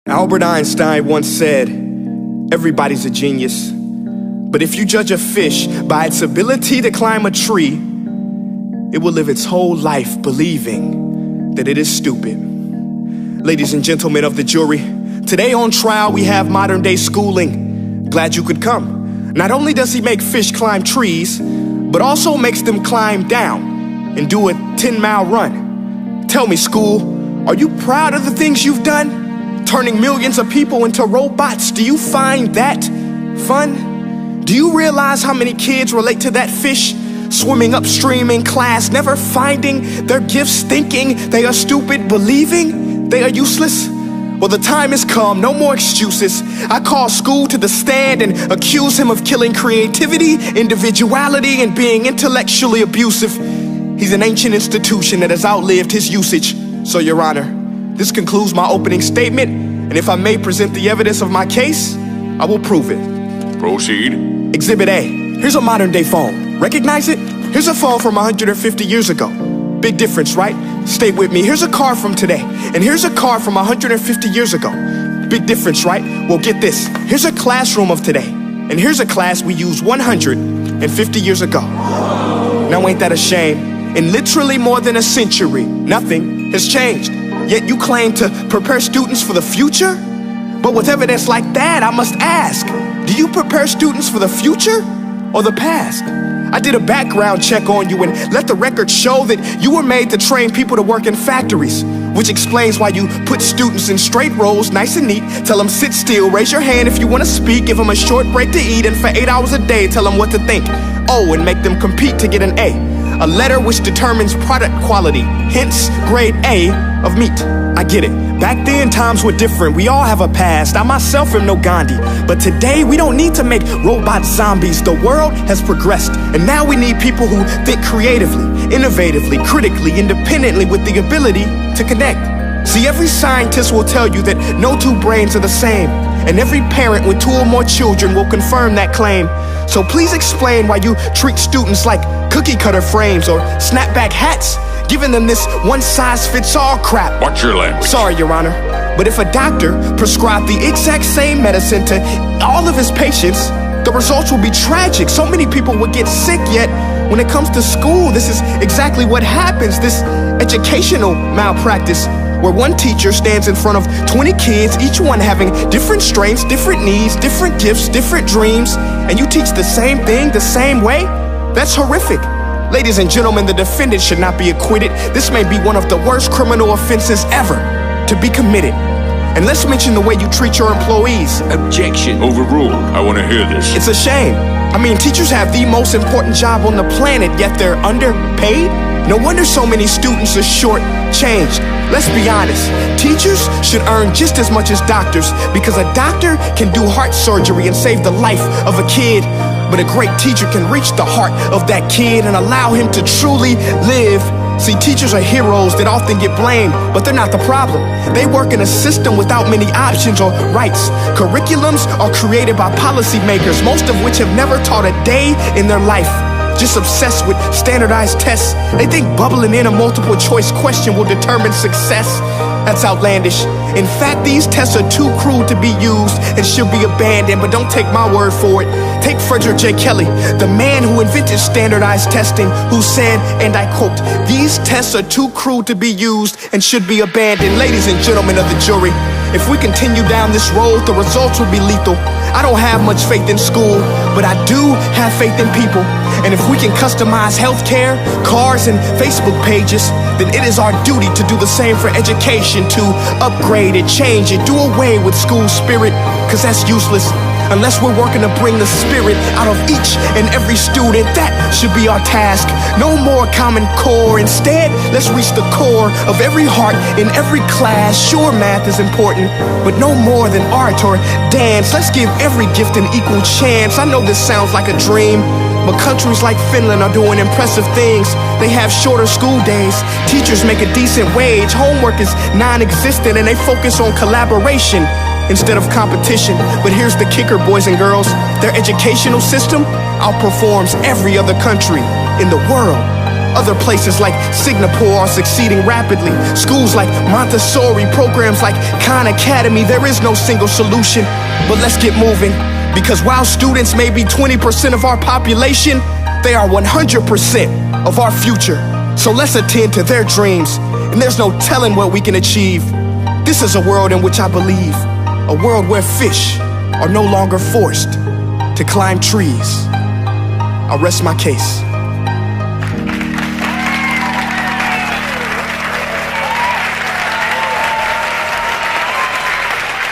Albert Einstein once said, everybody's a genius, but if you judge a fish by its ability to climb a tree, it will live its whole life believing that it is stupid. Ladies and gentlemen of the jury, today on trial we have modern day schooling. Glad you could come. Not only does he make fish climb trees, but also makes them climb down and do a 10-mile run. Tell me, school, are you proud of the things you've done? Turning millions of people into robots, do you find that fun? Do you realize how many kids relate to that fish? Swimming upstream in class, never finding their gifts, thinking they are stupid, believing they are useless? Well, the time has come, no more excuses. I call school to the stand and accuse him of killing creativity, individuality, and being intellectually abusive. He's an ancient institution that has outlived his usage. So, Your Honor, this concludes my opening statement, and if I may present the evidence of my case, I will prove it. Proceed. Exhibit A. Here's a modern day phone. Recognize it? Here's a phone from 150 years ago. Big difference, right? Stay with me. Here's a car from today, and here's a car from 150 years ago. Big difference, right? Well, get this. Here's a classroom of today, and here's a class we used 150 years ago. Now ain't that a shame? In literally more than a century, nothing has changed. Yet you claim to prepare students for the future? But with evidence like that, I must ask, do you prepare students for the future or the past? I did a background check on you and let the record show that you were made to train people to work in factories, which explains why you put students in straight rows, nice and neat, tell them sit still, raise your hand if you want to speak, give them a short break to eat, and for 8 hours a day, tell them what to think. Oh, and make them compete to get an A letter which determines product quality, hence grade A of meat. I get it. Back then, times were different. We all have a past. I myself am no Gandhi. But today, we don't need to make robot zombies. The world has progressed. And now we need people who think creatively, innovatively, critically, independently, with the ability to connect. See, every scientist will tell you that no two brains are the same. And every parent with 2 or more children will confirm that claim. So please explain why you treat students like cookie cutter frames or snapback hats, giving them this one-size-fits-all crap. Watch your language. Sorry, Your Honor, but if a doctor prescribed the exact same medicine to all of his patients, the results will be tragic. So many people would get sick, yet when it comes to school, this is exactly what happens. This educational malpractice, where one teacher stands in front of 20 kids, each one having different strengths, different needs, different gifts, different dreams, and you teach the same thing the same way? That's horrific. Ladies and gentlemen, the defendant should not be acquitted. This may be one of the worst criminal offenses ever to be committed. And let's mention the way you treat your employees. Objection. Overruled. I want to hear this. It's a shame. I mean, teachers have the most important job on the planet, yet they're underpaid? No wonder so many students are short-changed. Let's be honest, teachers should earn just as much as doctors, because a doctor can do heart surgery and save the life of a kid, but a great teacher can reach the heart of that kid and allow him to truly live. See, teachers are heroes that often get blamed, but they're not the problem. They work in a system without many options or rights. Curriculums are created by policymakers, most of which have never taught a day in their life. Just obsessed with standardized tests. They think bubbling in a multiple choice question will determine success. That's outlandish. In fact, these tests are too cruel to be used and should be abandoned, but don't take my word for it. Take Frederick J. Kelly, the man who invented standardized testing, who said, and I quote, "These tests are too cruel to be used and should be abandoned." Ladies and gentlemen of the jury, if we continue down this road, the results will be lethal. I don't have much faith in school, but I do have faith in people. And if we can customize healthcare, cars, and Facebook pages, then it is our duty to do the same for education, to upgrade it, change it, do away with school spirit, because that's useless. Unless we're working to bring the spirit out of each and every student, that should be our task. No more Common Core. Instead, let's reach the core of every heart in every class. Sure, math is important, but no more than art or dance. Let's give every gift an equal chance. I know this sounds like a dream, but countries like Finland are doing impressive things. They have shorter school days, teachers make a decent wage, homework is non-existent, and they focus on collaboration instead of competition. But here's the kicker, boys and girls. Their educational system outperforms every other country in the world. Other places like Singapore are succeeding rapidly. Schools like Montessori, programs like Khan Academy, there is no single solution. But let's get moving, because while students may be 20% of our population, they are 100% of our future. So let's attend to their dreams, and there's no telling what we can achieve. This is a world in which I believe, a world where fish are no longer forced to climb trees. I'll rest my case.